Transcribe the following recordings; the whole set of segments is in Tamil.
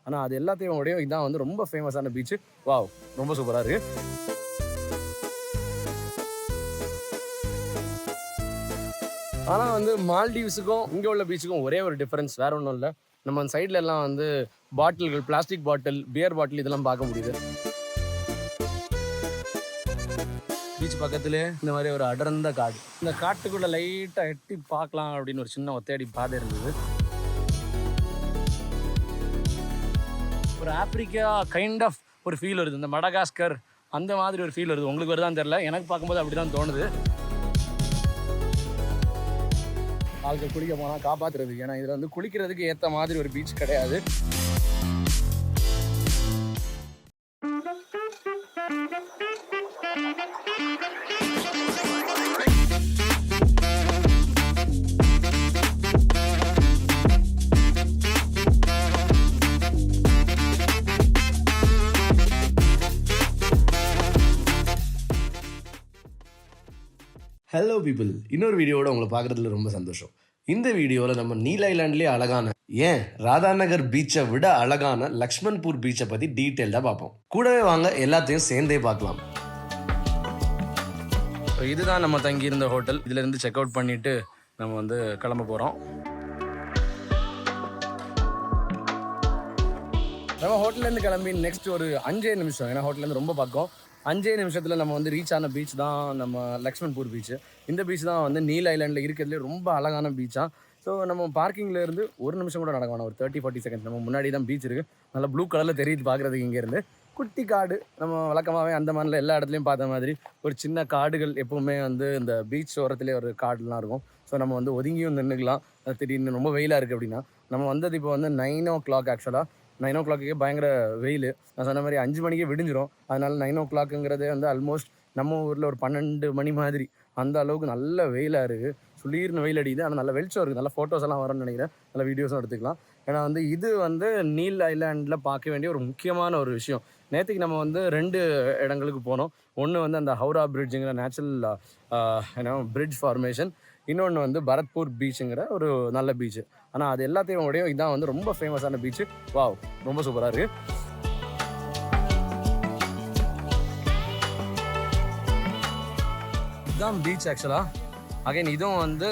ஆனால் அது எல்லாத்தையும் உடையும் இதான் வந்து ரொம்ப ஃபேமஸான பீச்சு. வாவ், ரொம்ப சூப்பராக இருக்குது. ஆனால் வந்து மால்டீவ்ஸுக்கும் இங்கே உள்ள பீச்சுக்கும் ஒரே ஒரு டிஃப்ரென்ஸ், வேற ஒன்றும் இல்லை. நம்ம அந்த சைட்ல எல்லாம் வந்து பாட்டில்கள், பிளாஸ்டிக் பாட்டில், பியர் பாட்டில் இதெல்லாம் பார்க்க முடியுது. பீச் பக்கத்துலேயே இந்த மாதிரி ஒரு அடர்ந்த காடு, இந்த காட்டுக்குள்ள லைட்டாக எட்டி பார்க்கலாம் அப்படின்னு ஒரு சின்ன ஒத்தையடி பாதை இருந்தது. ஒரு ஆப்பிரிக்கா கைண்ட் ஆஃப் ஒரு ஃபீல் வருது, இந்த மடகாஸ்கர் அந்த மாதிரி ஒரு ஃபீல் வருது. உங்களுக்கு வருதான்னு தெரியல, எனக்கு பார்க்கும்போது அப்படி தான் தோணுது. ஆளுக்கு குளிக்க போனால் காப்பாற்றுறதுக்கு, ஏன்னா இதில் வந்து குளிக்கிறதுக்கு ஏற்ற மாதிரி ஒரு பீச் கிடையாது. ஹலோ பீப்புள், இன்னொரு வீடியோவோட உங்களை பார்க்குறதுல ரொம்ப சந்தோஷம். இந்த வீடியோவில் நம்ம நீல் ஐலாண்ட்லேயே அழகான, ஏன் ராதாநகர் பீச்சை விட அழகான லக்ஷ்மன்பூர் பீச்சை பற்றி டீட்டெயில்டாக பார்ப்போம். கூடவே வாங்க எல்லாத்தையும் சேர்ந்தே பார்க்கலாம். இதுதான் நம்ம தங்கியிருந்த ஹோட்டல். இதிலேருந்து செக் அவுட் பண்ணிவிட்டு நம்ம வந்து கிளம்ப போகிறோம். நம்ம ஹோட்டல்லேருந்து கிளம்பி நெக்ஸ்ட் ஒரு 5 நிமிஷம், ஏன்னா ஹோட்டல்லேருந்து ரொம்ப பக்கம், 5 நிமிஷத்தில் நம்ம வந்து ரீச் ஆன பீச் தான் நம்ம லக்ஷ்மன்பூர் பீச்சு. இந்த பீச் தான் வந்து நீல் ஐலாண்டில் இருக்கிறதுலே ரொம்ப அழகான பீச்சாக. ஸோ நம்ம பார்க்கிங்லேருந்து 1 நிமிஷம் கூட நடக்க வேணாம், ஒரு 30-40 செகண்ட்ஸ் நம்ம முன்னாடி தான் பீச் இருக்குது. நல்லா ப்ளூ கலரில் தெரியுது பார்க்குறதுக்கு. இங்கேருந்து குட்டி காடு, நம்ம வழக்கமாகவே அந்த மாதிரில எல்லா இடத்துலையும் பார்த்த மாதிரி ஒரு சின்ன காடுகள் எப்போவுமே வந்து இந்த பீச் ஓரத்துலேயே ஒரு காடுலாம் இருக்கும். ஸோ நம்ம வந்து ஒதுங்கியும் நின்றுக்கலாம். திடீர்னு ரொம்ப வெயிலாக இருக்குது அப்படின்னா. நம்ம வந்தது இப்போ வந்து 9 o'clock. ஆக்சுவலாக 9 o'clock பயங்கர வெயில். நான் சொன்ன மாதிரி 5 மணிக்கே விடிஞ்சிரும். அதனால 9 o'clockங்கிறதே வந்து ஆல்மோஸ்ட் நம்ம ஊரில் ஒரு 12 மணி மாதிரி, அந்த அளவுக்கு நல்ல வெயிலாக இருக்குது. சுளீர்னு வெயில் அடிக்குது. ஆனால் நல்ல வெளிச்சம் இருக்குது. நல்ல ஃபோட்டோஸ் எல்லாம் வரும்னு நினைக்கிறேன். நல்ல வீடியோஸும் எடுத்துக்கலாம். ஏன்னா வந்து இது வந்து நீல் ஐலாண்டில் பார்க்க வேண்டிய ஒரு முக்கியமான ஒரு விஷயம். நேற்றுக்கு நம்ம வந்து 2 இடங்களுக்கு போனோம். ஒன்று வந்து அந்த ஹவுரா பிரிட்ஜுங்கிற நேச்சுரல் பிரிட்ஜ் ஃபார்மேஷன், இன்னொன்று வந்து பரத்பூர் பீச்சுங்கிற ஒரு நல்ல பீச்சு. ஆனால் அது எல்லாத்தையும் உடையும் இதான் வந்து ரொம்ப ஃபேமஸான பீச்சு. வாவ், ரொம்ப சூப்பராக இருக்குது. இதுதான் பீச் ஆக்சுவலாக. அகைன் இதுவும் வந்து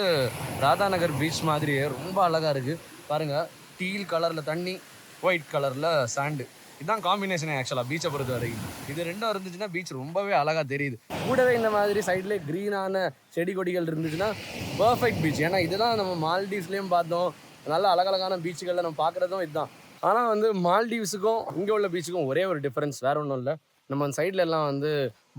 ராதாநகர் பீச் மாதிரியே ரொம்ப அழகாக இருக்குது. பாருங்கள், டீல் கலரில் தண்ணி, ஒயிட் கலரில் சாண்டு, இதுதான் காம்பினேஷனே ஆக்சுவலாக பீச்சை பொறுத்த வரைக்கும். இது ரெண்டும் இருந்துச்சுன்னா பீச் ரொம்பவே அழகாக தெரியுது. கூடவே இந்த மாதிரி சைட்லேயே க்ரீனான செடி கொடிகள் இருந்துச்சுன்னா பர்ஃபெக்ட் பீச். ஏன்னா இதுதான் நம்ம மால்டீவ்ஸ்லேயும் பார்த்தோம், நல்ல அழகழகான பீச்சுகளில் நம்ம பார்க்குறதும் இதுதான். ஆனால் வந்து மால்டீவ்ஸுக்கும் இங்கே உள்ள பீச்சுக்கும் ஒரே ஒரு டிஃப்ரென்ஸ், வேறு ஒன்றும் இல்லை. நம்ம அந்த சைடில் எல்லாம் வந்து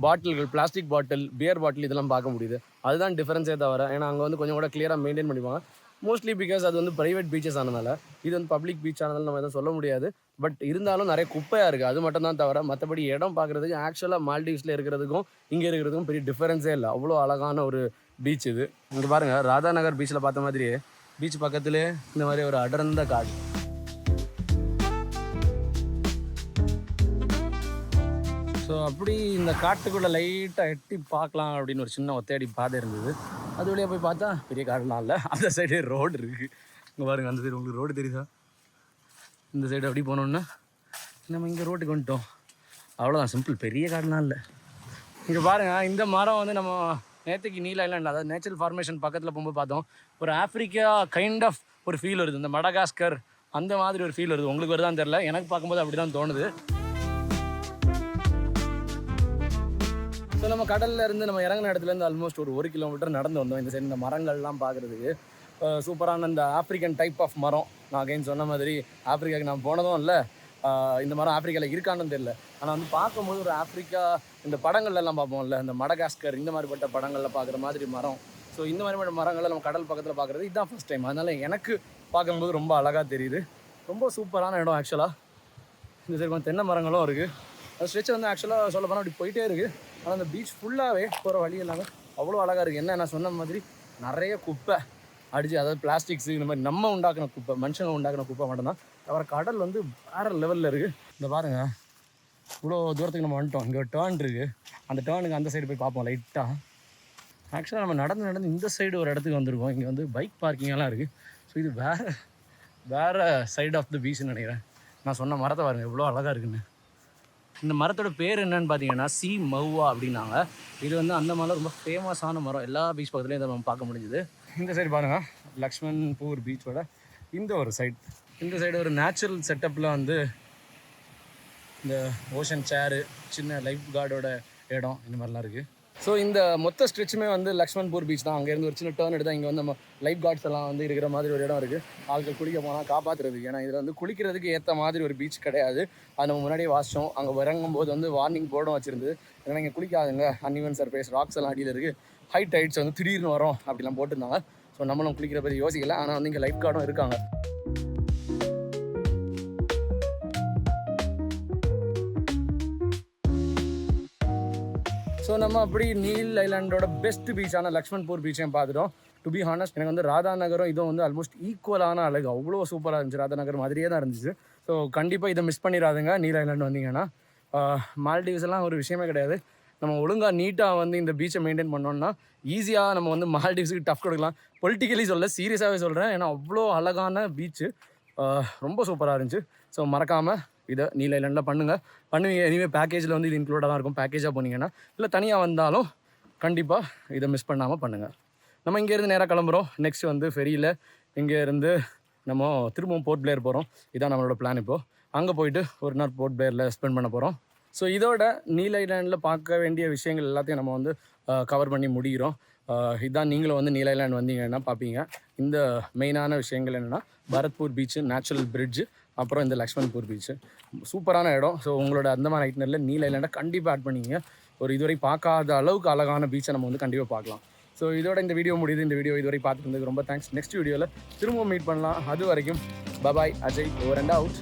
பாட்டில்கள், பிளாஸ்டிக் பாட்டில், பியர் பாட்டில் இதெல்லாம் பார்க்க முடியுது. அதுதான் டிஃப்ரென்ஸே தவிர, ஏன்னா அங்கே வந்து கொஞ்சம் கூட கிளியராக மெயின்டைன் பண்ணிப்பாங்க. மோஸ்ட்லி பிகாஸ் அது வந்து ப்ரைவேட் பீச்சஸ் ஆனதால. இது வந்து பப்ளிக் பீச் ஆனதால நம்ம எதுவும் சொல்ல முடியாது. பட் இருந்தாலும் நிறைய குப்பையாக இருக்குது, அது மட்டும் தான் தவிர. மற்றபடி இடம் பார்க்குறதுக்கு ஆக்சுவலாக மால்டீவ்ஸில் இருக்கிறதுக்கும் இங்கே இருக்கிறதுக்கும் பெரிய டிஃபரன்ஸே இல்லை. அவ்வளோ அழகான ஒரு பீச் இது. இங்கே பாருங்கள், ராதாநகர் பீச்சில் பார்த்த மாதிரியே பீச் பக்கத்துலேயே இந்த மாதிரி ஒரு அடர்ந்த காடு. ஸோ அப்படி இந்த காட்டுக்குள்ளே லைட்டாக எட்டி பார்க்கலாம் அப்படின்னு ஒரு சின்ன ஒத்தையடி பாதை இருந்தது. அது வழியாக போய் பார்த்தா பெரிய காடுலாம் இல்லை, அந்த சைடு ரோடு இருக்குது. இங்கே பாருங்கள், அந்த சைடு உங்களுக்கு ரோடு தெரியுதா? இந்த சைடு அப்படி போனோன்னா நம்ம இங்கே ரோட்டுக்கு வந்துட்டோம். அவ்வளோதான், சிம்பிள், பெரிய காடுலாம் இல்லை. இங்கே பாருங்கள், இந்த மரம் வந்து நம்ம நேற்றுக்கு நீல் ஐலாண்ட், அதாவது நேச்சுரல் ஃபார்மேஷன் பக்கத்தில் போகும்போது பார்த்தோம். ஒரு ஆப்பிரிக்கா கைண்ட் ஆஃப் ஒரு ஃபீல் வருது, இந்த மடகாஸ்கர் அந்த மாதிரி ஒரு ஃபீல் வருது. உங்களுக்கு வருதான்னு தெரில, எனக்கு பார்க்கும்போது அப்படி தான் தோணுது. ஸோ நம்ம கடலில் இருந்து நம்ம இறங்கின இடத்துலேருந்து ஆல்மோஸ்ட் ஒரு 1 கிலோமீட்டர் நடந்து வந்தோம். இந்த சைடு இந்த மரங்கள்லாம் பார்க்குறதுக்கு சூப்பரான இந்த ஆப்ரிக்கன் டைப் ஆஃப் மரம். நான் அகைன் சொன்ன மாதிரி ஆப்ரிக்காவுக்கு நான் போனதும் இல்லை, இந்த மரம் ஆப்ரிக்காவில் இருக்கான்னு தெரியல. ஆனால் வந்து பார்க்கும்போது ஒரு ஆப்ரிக்கா, இந்த படங்கள்லாம் பார்ப்போம்ல, இந்த மடகாஸ்கர் இந்த மாதிரிப்பட்ட படங்களில் பார்க்குற மாதிரி மரம். ஸோ இந்த மாதிரி மரங்களை நம்ம கடல் பக்கத்தில் பார்க்குறது இதுதான் ஃபஸ்ட் டைம். அதனால் எனக்கு பார்க்கும்போது ரொம்ப அழகாக தெரியுது. ரொம்ப சூப்பரான இடம் ஆக்சுவலாக. இந்த சைடு கொஞ்சம் தென்னை மரங்களும் இருக்குது. அந்த ஸ்ட்ரெச் வந்து ஆக்சுவலாக சொல்ல போனால் அப்படி போயிட்டே இருக்குது. ஆனால் அந்த பீச் ஃபுல்லாகவே போகிற வழி எல்லாமே அவ்வளோ அழகாக இருக்குது. என்ன நான் சொன்ன மாதிரி நிறைய குப்பை அடித்து, அதாவது பிளாஸ்டிக்ஸு இந்த மாதிரி நம்ம உண்டாக்கின குப்பை, மனுஷங்க உண்டாக்கின குப்பை மட்டும்தான் தவிர கடல் வந்து வேறு லெவலில் இருக்குது. இந்த பாருங்கள், இவ்வளோ தூரத்துக்கு நம்ம வந்துட்டோம். இங்கே ஒரு டேர்ன் இருக்குது, அந்த டேர்னுக்கு அந்த சைடு போய் பார்ப்போம் லைட்டாக. ஆக்சுவலாக நம்ம நடந்து இந்த சைடு ஒரு இடத்துக்கு வந்திருக்கோம். இங்கே வந்து பைக் பார்க்கிங்கெல்லாம் இருக்குது. ஸோ இது வேறு சைடு ஆஃப் த பீச்னு நினைக்கிறேன். நான் சொன்ன மரத்தை பாருங்கள் எவ்வளோ அழகாக இருக்குன்னு. இந்த மரத்தோட பேர் என்னன்னு பார்த்தீங்கன்னா சி மவுவா அப்படின்னாங்க. இது வந்து அந்த மரம் ரொம்ப ஃபேமஸான மரம். எல்லா பீச் பக்கத்துலேயும் இதை நம்ம பார்க்க முடிஞ்சுது. இந்த சைடு பாருங்கள், லக்ஷ்மன்பூர் பீச்சோட இந்த ஒரு சைடு. இந்த சைடு ஒரு நேச்சுரல் செட்டப்பில் வந்து இந்த ஓஷன் சேரு, சின்ன லைஃப் கார்டோட இடம், இந்த மாதிரிலாம் இருக்குது. ஸோ இந்த மொத்த ஸ்ட்ரெச்சுமே வந்து லக்ஷ்மன்பூர் பீச் தான். அங்கேருந்து ஒரு சின்ன டேர்ன் எடுத்தால் இங்கே வந்து நம்ம லைஃப் கார்ட்ஸ் எல்லாம் வந்து இருக்கிற மாதிரி ஒரு இடம் இருக்குது. ஆட்கள் குளிக்க போனால் காப்பாற்றுறதுக்கு. ஏன்னா இதில் வந்து குளிக்கிறதுக்கு ஏற்ற மாதிரி ஒரு பீச் கிடையாது. அது நம்ம முன்னாடியே வாசித்தோம். அங்கே இறங்கும் போது வந்து வார்னிங் போர்டும் வச்சுருந்தது. ஏன்னா இங்கே குளிக்காதுங்க, அன்இவன் சர்ஃபேஸ், ராக்ஸ் எல்லாம் அடியில் இருக்குது, ஹை டைட்ஸ் வந்து திடீர்னு வரும் அப்படிலாம் போட்டுருந்தாங்க. ஸோ நம்மளும் குளிக்கிற பற்றி யோசிக்கல. ஆனால் வந்து இங்கே லைஃப் கார்டும் இருக்காங்க. ஸோ நம்ம அப்படி நீல் ஐலாண்டோட பெஸ்ட் பீச்சான லக்ஷ்மன்பூர் பீச்சையும் பார்த்துட்டோம். டு பி ஹானஸ்ட் எனக்கு வந்து ராதா நகரம் இதுவும் வந்து ஆல்மோஸ்ட் ஈக்குவலான அழகு, அவ்வளோ சூப்பராக இருந்துச்சு. ராதா நகர் மாதிரியே தான் இருந்துச்சு. ஸோ கண்டிப்பாக இதை மிஸ் பண்ணிடாதுங்க. நீல் ஐலாண்டு வந்தீங்கன்னா மால்டீவ்ஸ் எல்லாம் ஒரு விஷயமே கிடையாது. நம்ம ஒழுங்காக நீட்டாக வந்து இந்த பீச்சை மெயின்டைன் பண்ணோம்னா ஈஸியாக நம்ம வந்து மால்டீவ்ஸுக்கு டஃப் கொடுக்கலாம். பொலிட்டிக்கலி சொல்ல, சீரியஸாகவே சொல்கிறேன். ஏன்னா அவ்வளோ அழகான பீச்சு, ரொம்ப சூப்பராக இருந்துச்சு. ஸோ மறக்காமல் இதை நீல் ஐலாண்டில் பண்ணுவீங்க. எனிவே பேக்கேஜில் வந்து இது இன்க்ளூடாக தான் இருக்கும். பேக்கேஜாக போனீங்கன்னா இல்லை தனியாக வந்தாலும் கண்டிப்பாக இதை மிஸ் பண்ணாமல் பண்ணுங்கள். நம்ம இங்கேருந்து நேராக கிளம்புறோம். நெக்ஸ்ட் வந்து ஃபெரியில் இங்கேருந்து நம்ம திரும்பவும் போர்ட் பிளேயர் போகிறோம். இதான் நம்மளோட பிளான். இப்போது அங்கே போயிட்டு ஒரு நாள் போர்ட் பிளேயரில் ஸ்பெண்ட் பண்ண போகிறோம். ஸோ இதோட நீல் ஐலாண்டில் பார்க்க வேண்டிய விஷயங்கள் எல்லாத்தையும் நம்ம வந்து கவர் பண்ணி முடிகிறோம். இதுதான் நீங்களும் வந்து நீல் ஐலாண்ட் வந்தீங்கன்னா பார்ப்பீங்க. இந்த மெயினான விஷயங்கள் என்னென்னா பரத்பூர் பீச்சு, நேச்சுரல் பிரிட்ஜு, அப்புறம் இந்த லக்ஷ்மன்பூர் பீச்சு சூப்பரான இடம். ஸோ உங்களோட அந்தமான் ஐட்னரில் நீல் ஐலாண்டை கண்டிப்பாக ஆட் பண்ணிங்க. ஒரு இதுவரை பார்க்காத அளவுக்கு அழகான பீச்சை நம்ம வந்து கண்டிப்பாக பார்க்கலாம். ஸோ இதோட இந்த வீடியோ முடியுது. இந்த வீடியோ இதுவரை பார்த்துட்டு இருந்ததுக்கு ரொம்ப தேங்க்ஸ். நெக்ஸ்ட் வீடியோவில் திரும்பவும் மீட் பண்ணலாம். அது வரைக்கும் bye bye. Ajay, over and out.